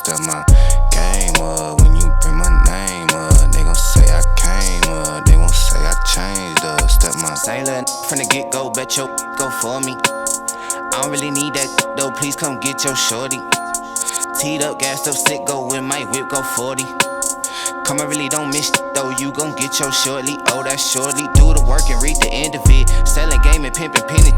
step my game up. When you bring my name up, they gon' say I came up. They won't say I changed up. Step my same little from the get-go, bet your go for me. I don't really need that though, please come get your shorty. Teed up, gassed up, sick, go with my whip, go 40. Come, I really don't miss though, you gon' get your shortly. Oh, that's shortly, do the work and reach the end of it. Selling game and pimpin' penny,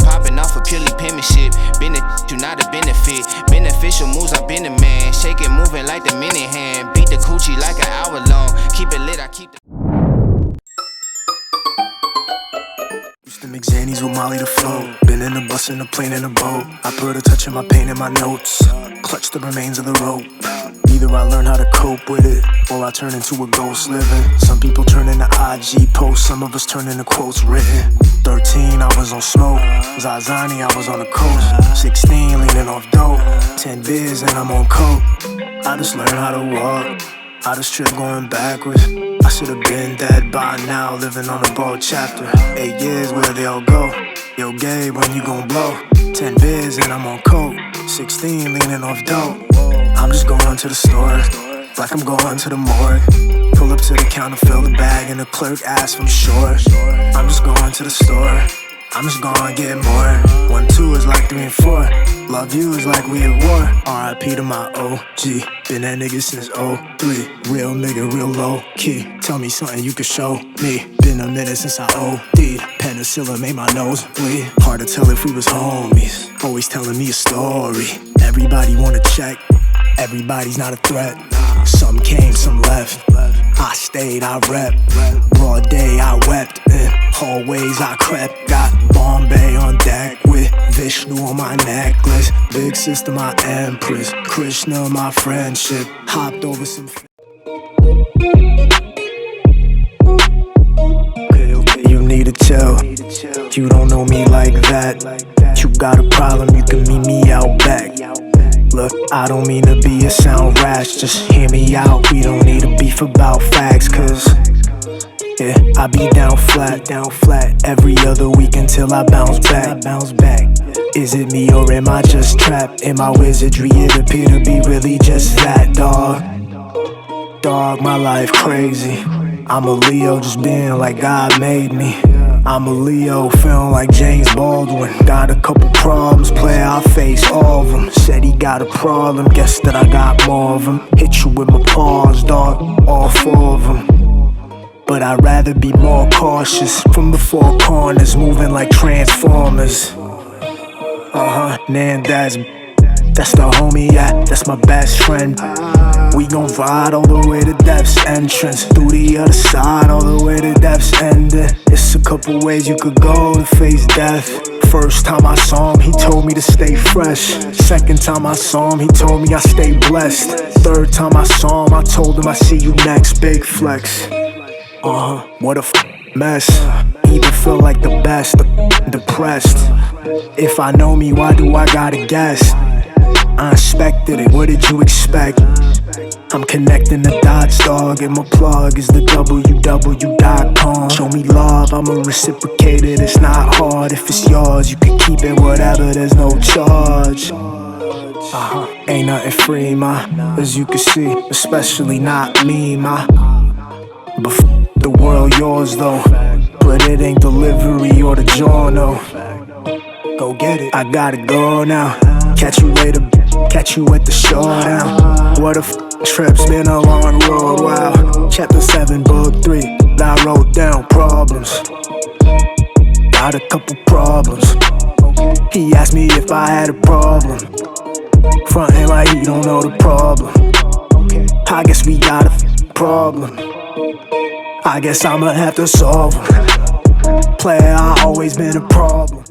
popping off of purely penmanship. Been a you not a benefit. Beneficial moves, I been a man. Shaking, moving like the mini hand. Beat the coochie like an hour long. Keep it lit, I keep the Used to make Xannies with Molly to float. Been in a bus, in a plane, in a boat. I put a touch of my pain in my notes. Clutch the remains of the rope. Either I learn how to cope with it, or I turn into a ghost living. Some people turn into IG posts, some of us turn into quotes written. 13, I was on smoke. Zazani, I was on the coast. 16, leaning off dope. 10 beers and I'm on coke. I just learned how to walk. I just trip going backwards. I should've been dead by now, living on a borrowed chapter. 8 years, where they all go? Yo, Gabe, when you gon' blow? 10 beers and I'm on coke. 16, leaning off dope. I'm just going to the store, like I'm going to the morgue. Pull up to the counter, fill the bag, and the clerk asks if I'm sure. I'm just going to the store, I'm just gonna get more. 1, 2 is like 3 and 4. Love you is like we at war. R.I.P. to my OG. Been that nigga since 03. Real nigga, real low key. Tell me something you can show me. Been a minute since I OD'd. Penicillin made my nose bleed. Hard to tell if we was homies. Always telling me a story. Everybody wanna check. Everybody's not a threat. Some came, some left. I stayed, I rep. Broad day, I wept. Hallways, I crept. Got Bombay on deck with Vishnu on my necklace. Big sister, my empress. Krishna, my friendship. Hopped over some. Okay, you need to chill. You don't know me like that. You got a problem, you can meet me out back. Look, I don't mean to be a sound rash, just hear me out. We don't need to beef about facts, cause yeah, I be down flat every other week until I bounce back. Is it me or am I just trapped in my wizardry? It appear to be really just that, dog, my life crazy. I'm a Leo, just being like God made me. I'm a Leo, feeling like James Baldwin. Got a couple problems, play I face all of them. Said he got a problem, guess that I got more of them. Hit you with my paws, dog, all 4 of them. But I'd rather be more cautious. From the 4 corners, moving like Transformers. Nandaz, that's the homie, yeah, that's my best friend. We gon' ride all the way to Death's entrance. Through the other side, all the way to Death's ending. It's a couple ways you could go to face death. First time I saw him, he told me to stay fresh. Second time I saw him, he told me I stay blessed. Third time I saw him, I told him I see you next, big flex. What a mess. Even feel like the best, depressed. If I know me, why do I gotta guess? I inspected it, what did you expect? I'm connecting the dots, dog, and my plug is the www.com. Show me love, I'ma reciprocate it, it's not hard. If it's yours, you can keep it, whatever, there's no charge. Ain't nothing free, ma, as you can see, especially not me, ma. But the world yours, though, but it ain't delivery or the journal. Go get it, I gotta go now. Catch you later, catch you at the showdown. What a trip's been a long road, wow. Chapter 7, book 3, I wrote down problems. Got a couple problems. He asked me if I had a problem. Frontin' like he don't know the problem. I guess we got a problem. I guess I'ma have to solve them. Player, I always been a problem.